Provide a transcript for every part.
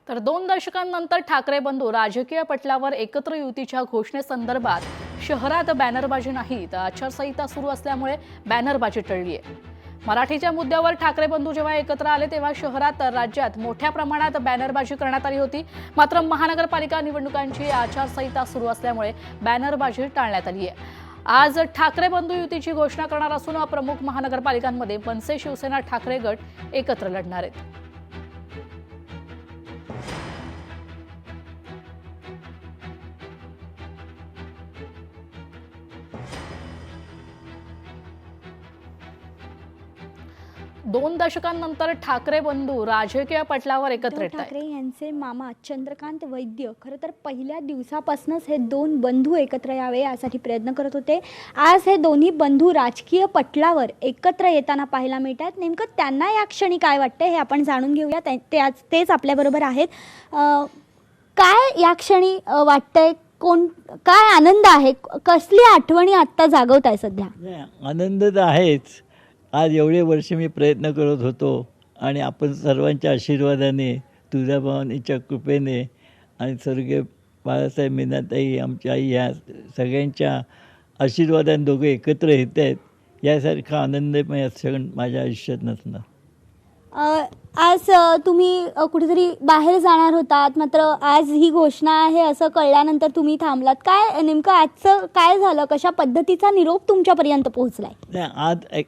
तर 2 दशकांनंतर ठाकरे बंधू राजकीय पटलावर एकत्र युतीच्या घोषणेसंदर्भात शहरात बॅनरबाजी नाही तर आचारसंहिता सुरू असल्यामुळे बॅनरबाजी टळली आहे। मराठीच्या मुद्द्यावर ठाकरे बंधू जेव्हा एकत्र आले तेव्हा शहरात राज्यात मोठ्या प्रमाणात बॅनरबाजी करण्यात आली होती। मात्र महानगरपालिका निवडणुकांची आचारसंहिता सुरू असल्यामुळे बॅनरबाजी टाळण्यात आली आहे। आज ठाकरे बंधू युतीची घोषणा करणार असून प्रमुख महानगरपालिकांमध्ये मनसे शिवसेना ठाकरे गट एकत्र लढणार आहेत। 2 दशकांनंतर ठाकरे बंधू राजकीय पटलावर एकत्र येत आहेत। ठाकरे यांचे मामा चंद्रकांत वैद्य खरं तर पहिल्या दिवसापासूनच हे दोन बंधू एकत्र यावे यासाठी प्रयत्न करत होते। आज हे दोन्ही बंधू राजकीय पटलावर एकत्र येताना पाहायला मिळतात। नेमकं त्यांना या क्षणी काय वाटतं हे आपण जाणून घेऊया। तेच आपल्याबरोबर आहेत। काय या क्षणी वाटतंय? काय आनंद आहे? कसली आठवणी आता जागवत आहे सध्या? आनंद तर आहेच। आज एवढे वर्ष मी प्रयत्न करत होतो आणि आपण सर्वांच्या आशीर्वादाने, तुळजाभवानीच्या कृपेने आणि स्वर्गीय बाळासाहेब मीनाताई आमची आई या सगळ्यांच्या आशीर्वादाने दोघे एकत्र येत आहेत। यासारखा आनंदमय क्षण माझ्या आयुष्यात नसणार। आज तुम्ही कुठेतरी बाहेर जाणार होतात, मात्र आज ही घोषणा आहे असं कळल्यानंतर तुम्ही थांबलात। काय नेमकं आजचं काय झालं? कशा पद्धतीचा निरोप तुमच्यापर्यंत पोहोचलाय? आज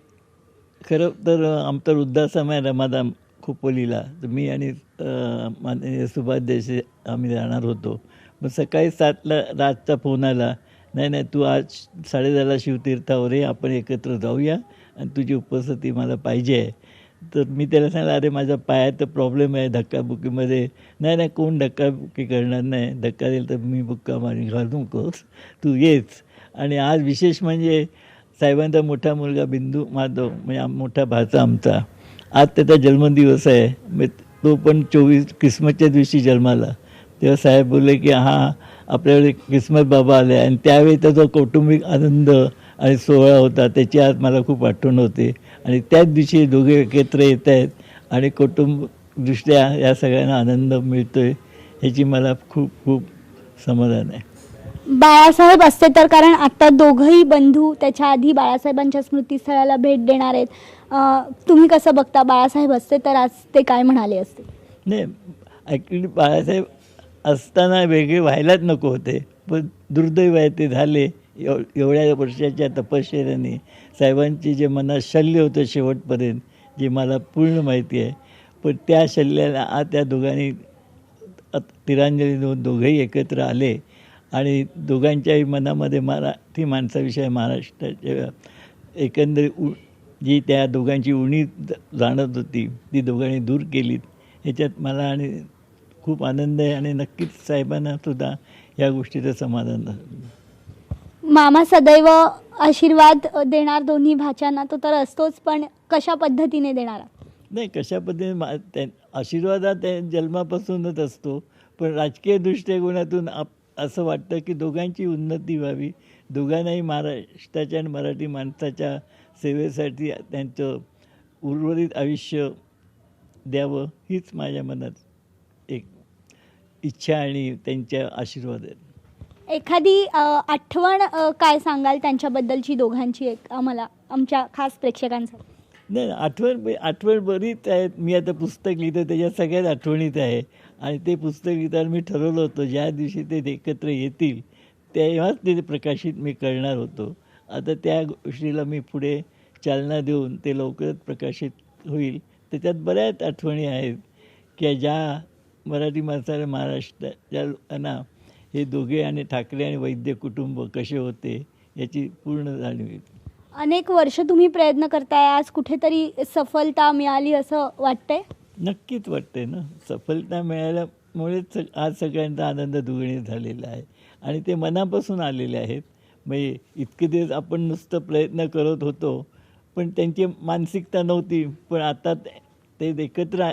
खरं तर आमचा वृद्धाश्रम रमादाम खोपोलीला, तर मी आणि माननीय सुभाष देशे आम्ही जाणार होतो। मग सकाळी 7ला राजचा फोन आला, नाही तू आज 10:30ला शिवतीर्थावर ये, आपण एकत्र जाऊया आणि तुझी उपस्थिती मला पाहिजे आहे। तर मी त्याला सांगितलं, अरे माझा पायाचा प्रॉब्लेम आहे धक्काबुक्कीमध्ये। नाही कोण धक्काबुक्की करणार नाही, धक्का दिला तर मी बुक्का मारी घालू नकोस, तू येच। आणि आज विशेष म्हणजे साहेबांचा मोठा मुलगा बिंदू माधव म्हणजे मोठा भाचा आमचा, आज त्याचा जन्मदिवस आहे। मग तो पण 24 क्रिसमसच्या दिवशी जन्माला। तेव्हा साहेब बोलले की हां आपल्याकडे क्रिसमस बाबा आले, आणि त्यावेळी जो कौटुंबिक आनंद आणि सोहळा होता त्याची आज मला खूप आठवण होते। आणि त्याच दिवशी दोघे एकत्र येत आहेत आणि कौटुंबिकदृष्ट्या या सगळ्यांना आनंद मिळतो आहे, ह्याची मला खूप खूप समाधान आहे। बाळासाहेब असते तर, कारण आता दोघंही बंधू त्याच्या आधी बाळासाहेबांच्या स्मृतीस्थळाला भेट देणार आहेत। तुम्ही कसं बघता? बाळासाहेब असते तर आज ते काय म्हणाले असते? नाही, ॲक्च्युली बाळासाहेब असताना वेगळे व्हायलाच नको होते, पण दुर्दैव आहे ते झाले। एवढ्या वर्षाच्या तपश्चर्याने साहेबांची जे मनात शल्य होतं शेवटपर्यंत, जे मला पूर्ण माहिती आहे, पण त्या शल्याला आज त्या दोघांनी तिरांजली देऊन दोघंही एकत्र आले आणि दोघांच्याही मनामध्ये मराठी माणसाविषयी महाराष्ट्राच्या एकंदरीत जी त्या दोघांची उणी जाणत होती ती दोघांनी दूर केलीत। ह्याच्यात मला आणि खूप आनंद आहे आणि नक्कीच साहेबांना सुद्धा या गोष्टीचं समाधान झालं। मामा सदैव आशीर्वाद देणार दोन्ही भाच्यांना, तो तर असतोच, पण कशा पद्धतीने देणार? नाही, कशा पद्धतीने आशीर्वाद त्या जन्मापासूनच असतो, पण राजकीय दृष्टिकोनातून असं वाटतं की दोघांची उन्नती व्हावी, दोघांनाही महाराष्ट्राच्या आणि मराठी माणसाच्या सेवेसाठी त्यांचं उर्वरित आयुष्य द्यावं, हीच माझ्या मनात एक इच्छा आणि त्यांच्या आशीर्वाद आहेत। एखादी आठवण काय सांगाल त्यांच्याबद्दलची दोघांची, एक आम्हाला आमच्या खास प्रेक्षकांसाठी? नाही, आठवण बरीच आहेत। मी आता पुस्तक लिहितं त्याच्या सगळ्याच आठवणीत आहे, आणि ते पुस्तक लिहिताना मी ठरवलं होतं ज्या दिवशी ते एकत्र येतील तेव्हाच ते प्रकाशित मी करणार होतो। आता त्या गोष्टीला मी पुढे चालना देऊन ते लवकरच प्रकाशित होईल। त्याच्यात बऱ्याच आठवणी आहेत की ज्या मराठी माणसाला, महाराष्ट्राच्या लोकांना हे दोघे आणि ठाकरे आणि वैद्य कुटुंब कसे होते याची पूर्ण जाणीव येते। अनेक वर्ष तुम्ही प्रयत्न करताय, आज कुठेतरी सफलता मिळाली असं वाटतंय? नक्कीच वाटते ना, सफलता मिळाल्यामुळेच आज सगळ्यांचा आनंद दुगणित झालेला आहे आणि ते मनापासून आलेले आहेत। म्हणजे इतके दिवस आपण नुसतं प्रयत्न करत होतो पण त्यांची मानसिकता नव्हती, पण आता ते एकत्र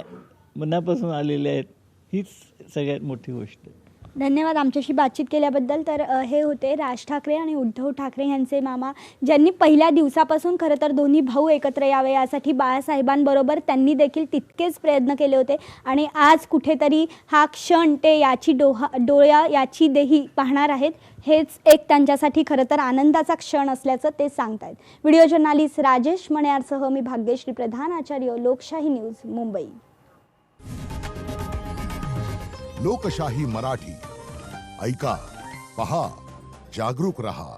मनापासून आलेले आहेत, हीच सगळ्यात मोठी गोष्ट आहे। धन्यवाद आमच्याशी बातचीत केल्याबद्दल. तर हे होते राज ठाकरे आणि उद्धव ठाकरे यांचे मामा, ज्यांनी पहिल्या दिवसापासून खरं तर दोन्ही भाऊ एकत्र यावे यासाठी बाळासाहेबांबरोबर त्यांनी देखील तितकेच प्रयत्न केले होते. आणि आज कुठेतरी हा क्षण ते याची डोळ्या याची देही पाहणार आहेत. हेच एक त्यांच्यासाठी खरं तर आनंदाचा क्षण असल्याचं ते सांगतायत. व्हिडिओ जर्नालिस्ट राजेश मण्यारसह मी भाग्यश्री प्रधान, आचार्य, लोकशाही न्यूज, मुंबई. लोकशाही मराठी ऐका, पहा, जागरूक रहा.